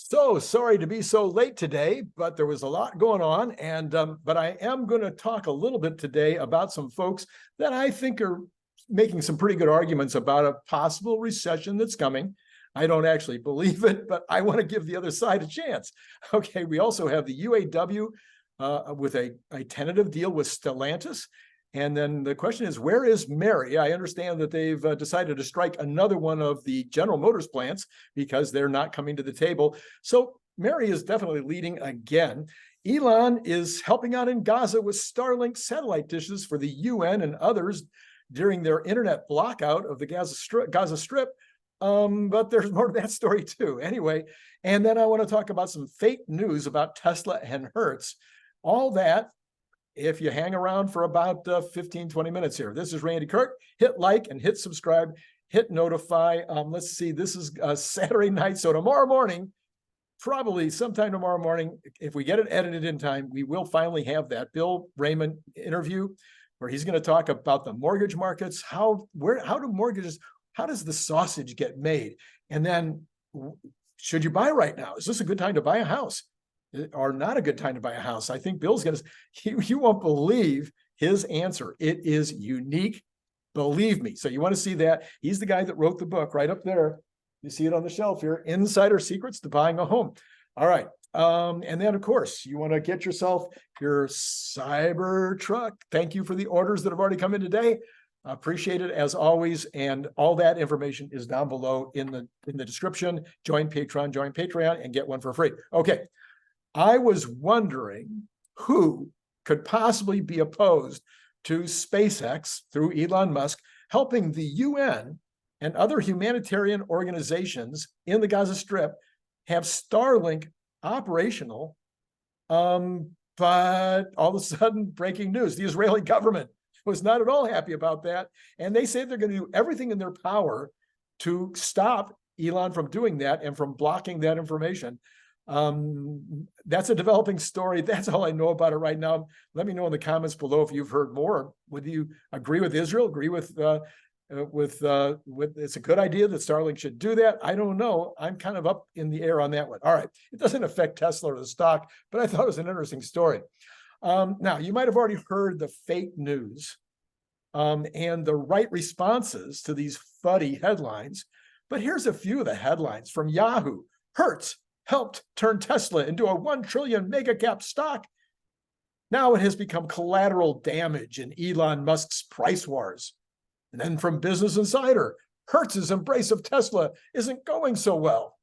So sorry to be so late today, but there was a lot going on. But I am going to talk a little bit today about some folks that I think are making some pretty good arguments about a possible recession that's coming. I don't actually believe it, but I want to give the other side a chance. Okay, we also have the UAW with a tentative deal with Stellantis. And then the question is, where is Mary? I understand that they've decided to strike another one of the General Motors plants because they're not coming to the table. So Mary is definitely leading again. Elon is helping out in Gaza with Starlink satellite dishes for the UN and others during their internet blockout of the Gaza Strip. But there's more to that story too. Anyway, and then I want to talk about some fake news about Tesla and Hertz. All that if you hang around for about 15, 20 minutes here. This is Randy Kirk. Hit like and hit subscribe, hit notify. Let's see, this is Saturday night. So tomorrow morning, probably sometime tomorrow morning, if we get it edited in time, we will finally have that Bill Rayman interview where he's going to talk about the mortgage markets, how does the sausage get made? And then should you buy right now? Is this a good time to buy a house? Or not a good time to buy a house? I think Bill's going to, you won't believe his answer. It is unique. Believe me. So you want to see that. He's the guy that wrote the book right up there. You see it on the shelf here, Insider Secrets to Buying a Home. All right. And then, of course, you want to get yourself your cyber truck. Thank you for the orders that have already come in today. Appreciate it as always. And all that information is down below in the description. Join Patreon, and get one for free. Okay. I was wondering who could possibly be opposed to SpaceX through Elon Musk helping the UN and other humanitarian organizations in the Gaza Strip have Starlink operational. But all of a sudden, breaking news, the Israeli government was not at all happy about that. And they say they're going to do everything in their power to stop Elon from doing that and from blocking that information. That's a developing story. That's all I know about it right now. Let me know in the comments below if you've heard more. Would you agree with Israel? Agree with it's a good idea that Starlink should do that? I don't know. I'm kind of up in the air on that one. All right. It doesn't affect Tesla or the stock, but I thought it was an interesting story. Now, you might have already heard the fake news and the right responses to these fuddy headlines, but here's a few of the headlines from Yahoo. Hertz helped turn Tesla into a 1 trillion mega cap stock. Now it has become collateral damage in Elon Musk's price wars. And then from Business Insider, Hertz's embrace of Tesla isn't going so well.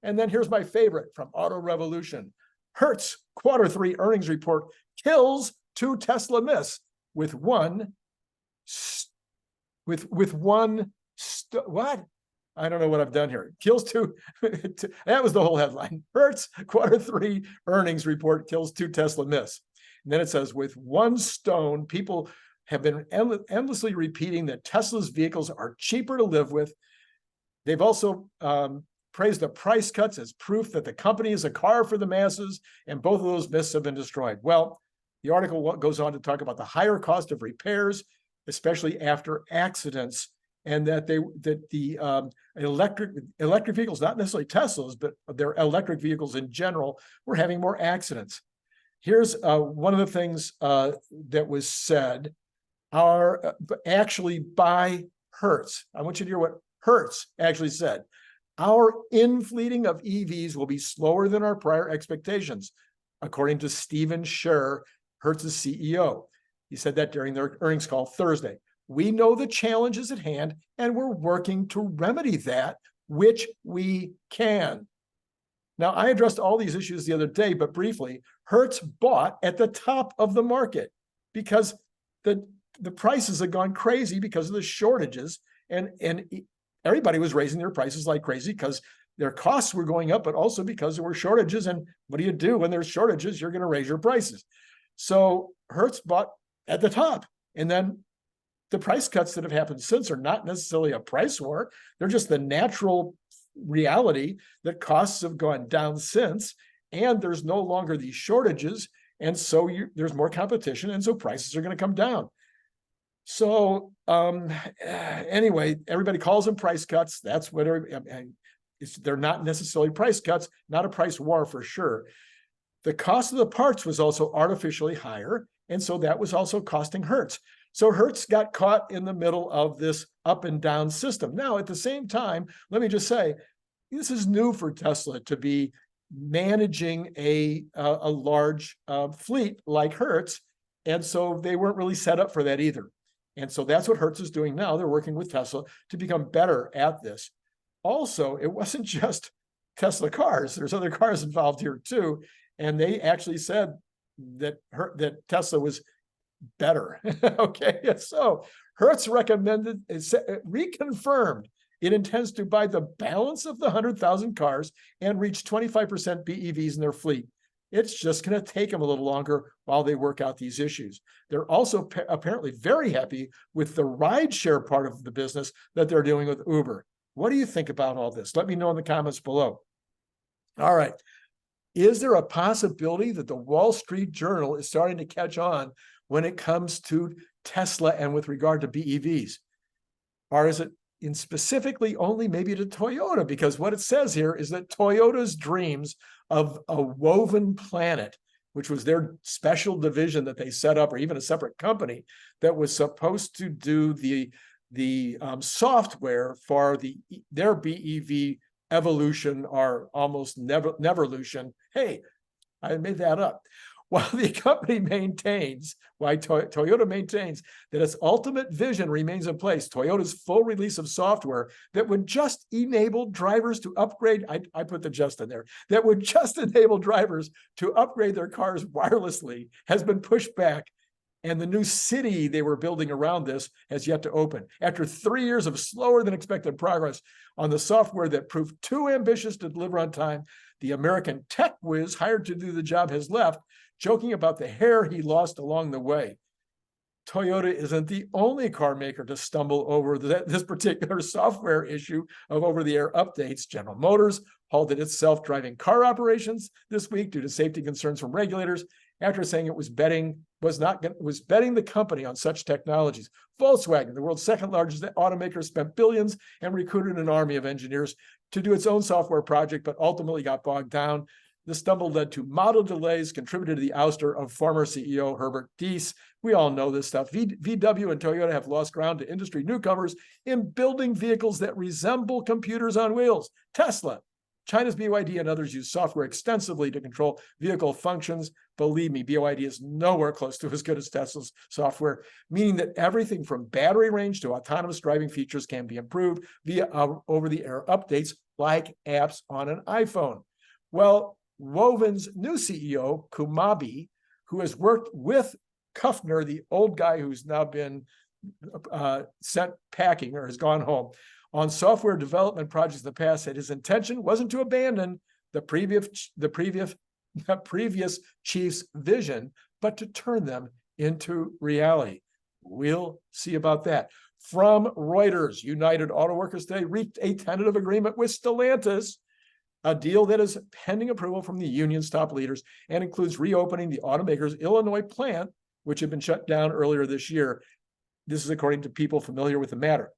And then here's my favorite from Auto Revolution. Hertz Q3 earnings report kills 2 Tesla myths with one what? I don't know what I've done here. Kills 2. That was the whole headline. Hertz Q3 earnings report kills 2 Tesla myths. And then it says, with one stone, people have been endlessly repeating that Tesla's vehicles are cheaper to live with. They've also praised the price cuts as proof that the company is a car for the masses, and both of those myths have been destroyed. Well, the article goes on to talk about the higher cost of repairs, especially after accidents, and that the electric vehicles, not necessarily Teslas, but their electric vehicles in general, were having more accidents. Here's one of the things that was said are actually by Hertz. I want you to hear what Hertz actually said. Our infleeting of EVs will be slower than our prior expectations, according to Stephen Scher, Hertz's CEO. He said that during their earnings call Thursday. We know the challenges at hand, and we're working to remedy that, which we can. Now, I addressed all these issues the other day, but briefly, Hertz bought at the top of the market because the prices had gone crazy because of the shortages, and everybody was raising their prices like crazy because their costs were going up, but also because there were shortages. And what do you do when there's shortages? You're going to raise your prices. So Hertz bought at the top, and then the price cuts that have happened since are not necessarily a price war. They're just the natural reality that costs have gone down since, and there's no longer these shortages. And so there's more competition. And so prices are going to come down. So anyway, everybody calls them price cuts. That's what they're not necessarily price cuts, not a price war for sure. The cost of the parts was also artificially higher, and so that was also costing Hertz. So Hertz got caught in the middle of this up and down system. Now, at the same time, let me just say, this is new for Tesla to be managing a large fleet like Hertz, and so they weren't really set up for that either. And so that's what Hertz is doing now. They're working with Tesla to become better at this. Also, it wasn't just Tesla cars. There's other cars involved here too. And they actually said that Tesla was better. Okay, so Hertz reconfirmed it intends to buy the balance of the 100,000 cars and reach 25% BEVs in their fleet. It's just going to take them a little longer while they work out these issues. They're also apparently very happy with the rideshare part of the business that they're doing with Uber. What do you think about all this? Let me know in the comments below. All right. Is there a possibility that the Wall Street Journal is starting to catch on when it comes to Tesla and with regard to BEVs? Or is it in specifically only maybe to Toyota? Because what it says here is that Toyota's dreams of a woven planet, which was their special division that they set up, or even a separate company that was supposed to do the software for their BEV evolution, or almost neverlution. Hey, I made that up. While the company maintains, Toyota maintains that its ultimate vision remains in place, Toyota's full release of software that would just enable drivers to upgrade, I put the just in there, that would just enable drivers to upgrade their cars wirelessly has been pushed back. And the new city they were building around this has yet to open. After 3 years of slower than expected progress on the software that proved too ambitious to deliver on time, the American tech whiz hired to do the job has left, joking about the hair he lost along the way. Toyota isn't the only car maker to stumble over this particular software issue of over-the-air updates. General Motors halted its self-driving car operations this week due to safety concerns from regulators, after saying it was betting the company on such technologies. Volkswagen, the world's second largest automaker, spent billions and recruited an army of engineers to do its own software project, but ultimately got bogged down. The stumble led to model delays, contributed to the ouster of former CEO Herbert Diess. We all know this stuff. VW and Toyota have lost ground to industry newcomers in building vehicles that resemble computers on wheels. Tesla, China's BYD, and others use software extensively to control vehicle functions. Believe me, BYD is nowhere close to as good as Tesla's software, meaning that everything from battery range to autonomous driving features can be improved via over-the-air updates like apps on an iPhone. Well, Woven's new CEO, Kumabi, who has worked with Kuffner, the old guy who's now been sent packing or has gone home, on software development projects in the past, said his intention wasn't to abandon the previous chief's vision, but to turn them into reality. We'll see about that. From Reuters, United Auto Workers today reached a tentative agreement with Stellantis, a deal that is pending approval from the union's top leaders and includes reopening the automaker's Illinois plant, which had been shut down earlier this year. This is according to people familiar with the matter.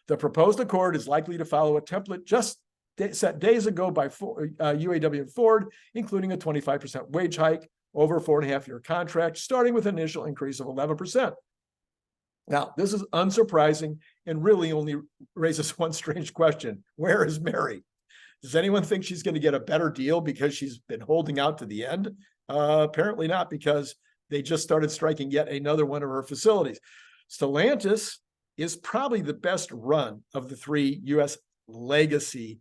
The proposed accord is likely to follow a template just set days ago by UAW and Ford, including a 25% wage hike over a 4.5-year contract, starting with an initial increase of 11%. Now, this is unsurprising and really only raises one strange question. Where is Mary? Does anyone think she's going to get a better deal because she's been holding out to the end? Apparently not, because they just started striking yet another one of her facilities. Stellantis is probably the best run of the three U.S. in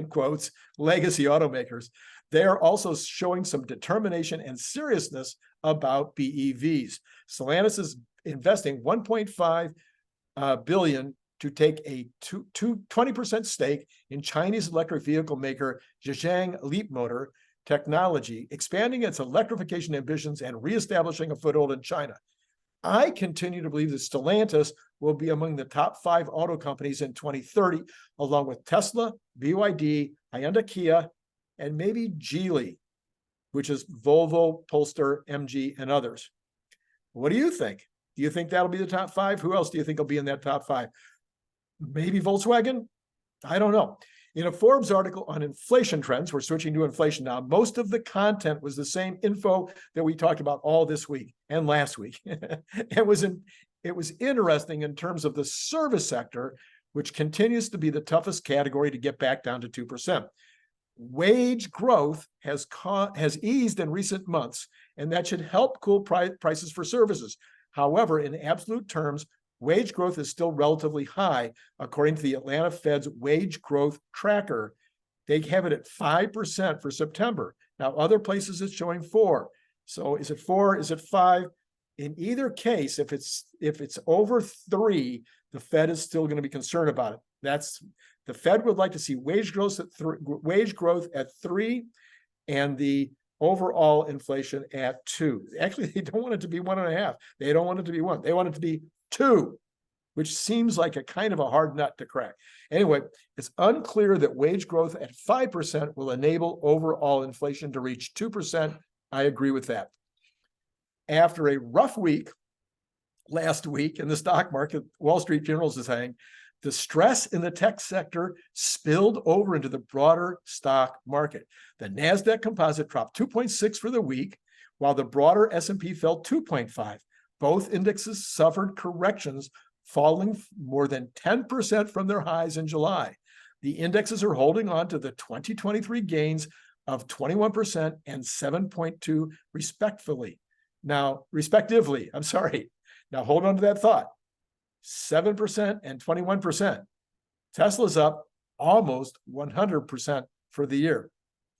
quotes, legacy automakers. They are also showing some determination and seriousness about BEVs. Stellantis is investing $1.5 billion to take a 20% stake in Chinese electric vehicle maker Zhejiang Leapmotor Technology, expanding its electrification ambitions and reestablishing a foothold in China. I continue to believe that Stellantis will be among the top 5 auto companies in 2030, along with Tesla, BYD, Hyundai, Kia, and maybe Geely, which is Volvo, Polestar, MG, and others. What do you think? Do you think that'll be the top 5? Who else do you think will be in that top 5? Maybe Volkswagen? I don't know. In a Forbes article on inflation trends, we're switching to inflation now. Most of the content was the same info that we talked about all this week and last week. It was interesting in terms of the service sector, which continues to be the toughest category to get back down to 2%. Wage growth has eased in recent months, and that should help cool prices for services. However, in absolute terms, wage growth is still relatively high, according to the Atlanta Fed's wage growth tracker. They have it at 5% for September. Now, other places it's showing 4%. So is it 4? Is it 5? In either case, if it's over 3, the Fed is still going to be concerned about it. The Fed would like to see wage growth at 3, and the overall inflation at 2. Actually, they don't want it to be 1.5. They don't want it to be 1. They want it to be 2, which seems like a kind of a hard nut to crack. Anyway, it's unclear that wage growth at 5% will enable overall inflation to reach 2%. I agree with that. After a rough week last week in the stock market, Wall Street Journal is saying the stress in the tech sector spilled over into the broader stock market. The NASDAQ composite dropped 2.6 for the week, while the broader S&P fell 2.5. Both indexes suffered corrections, falling more than 10% from their highs in July. The indexes are holding on to the 2023 gains of 21% and 7.2% respectively. Now hold on to that thought. 7% and 21%. Tesla's up almost 100% for the year.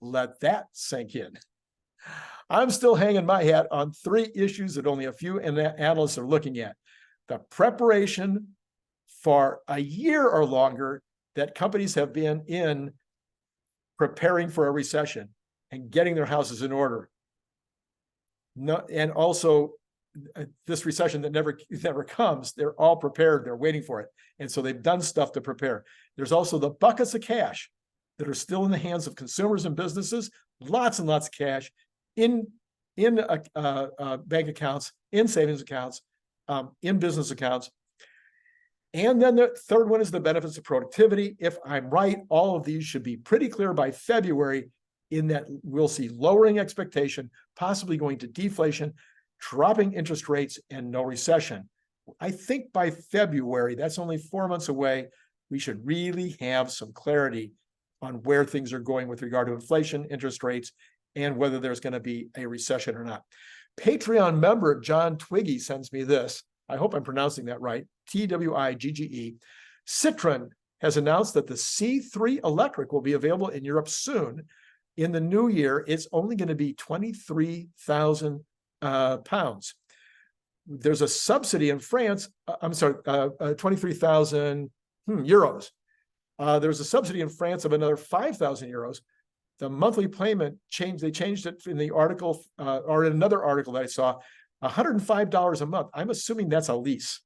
Let that sink in. I'm still hanging my hat on 3 issues that only a few analysts are looking at. The preparation for a year or longer that companies have been in preparing for a recession and getting their houses in order. And also this recession that never comes, they're all prepared, they're waiting for it. And so they've done stuff to prepare. There's also the buckets of cash that are still in the hands of consumers and businesses, lots and lots of cash in bank accounts, in savings accounts, in business accounts. And then the third one is the benefits of productivity. If I'm right, all of these should be pretty clear by February, in that we'll see lowering expectation, possibly going to deflation, dropping interest rates, and no recession. I think by February, that's only 4 months away, we should really have some clarity on where things are going with regard to inflation, interest rates, and whether there's going to be a recession or not. Patreon member John Twiggy sends me this. I hope I'm pronouncing that right. Twigge. Citroen has announced that the C3 Electric will be available in Europe soon. In the new year, it's only going to be 23,000 pounds. There's a subsidy in France. 23,000 euros. There's a subsidy in France of another 5,000 euros. The monthly payment changed. They changed it in the article, or in another article that I saw, $105 a month. I'm assuming that's a lease.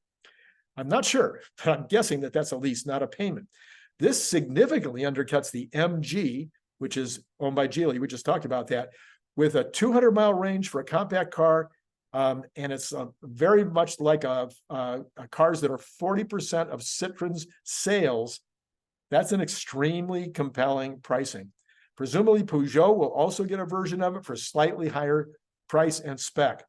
I'm not sure, but I'm guessing that that's a lease, not a payment. This significantly undercuts the MG, which is owned by Geely. We just talked about that, with a 200-mile range for a compact car. And it's very much like cars that are 40% of Citroen's sales. That's an extremely compelling pricing. Presumably, Peugeot will also get a version of it for slightly higher price and spec.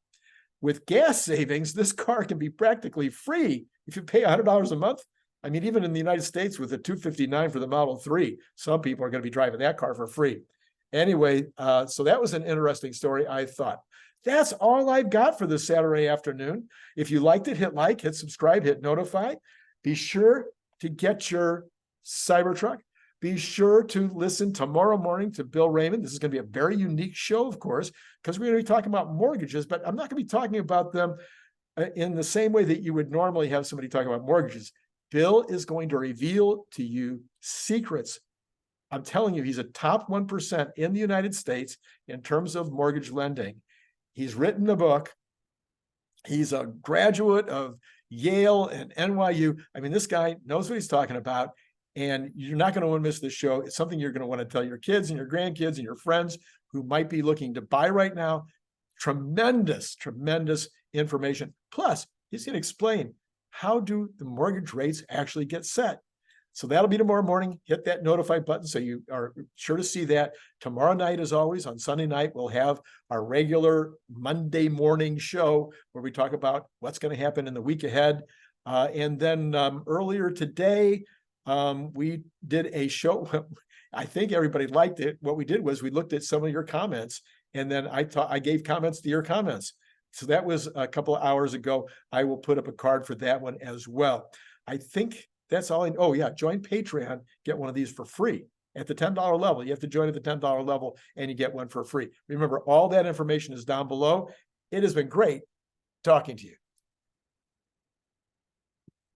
With gas savings, this car can be practically free if you pay $100 a month. I mean, even in the United States with the $259 for the Model 3, some people are going to be driving that car for free. Anyway, so that was an interesting story, I thought. That's all I've got for this Saturday afternoon. If you liked it, hit like, hit subscribe, hit notify. Be sure to get your Cybertruck. Be sure to listen tomorrow morning to Bill Rayman. This is going to be a very unique show, of course, because we're going to be talking about mortgages, but I'm not going to be talking about them in the same way that you would normally have somebody talking about mortgages. Bill is going to reveal to you secrets. I'm telling you, he's a top 1% in the United States in terms of mortgage lending. He's written a book. He's a graduate of Yale and NYU. I mean, this guy knows what he's talking about. And you're not going to want to miss this show. It's something you're going to want to tell your kids and your grandkids and your friends who might be looking to buy right now. Tremendous, tremendous information. Plus, he's going to explain, how do the mortgage rates actually get set? So that'll be tomorrow morning. Hit that notify button so you are sure to see that. Tomorrow night, as always, on Sunday night, we'll have our regular Monday morning show where we talk about what's going to happen in the week ahead. And then earlier today, we did a show. I think everybody liked it. What we did was we looked at some of your comments, and then I gave comments to your comments. So that was a couple of hours ago. I will put up a card for that one as well. I think that's all. Oh yeah, join Patreon, get one of these for free at the $10 level. You have to join at the $10 level and you get one for free. Remember, all that information is down below. It has been great talking to you.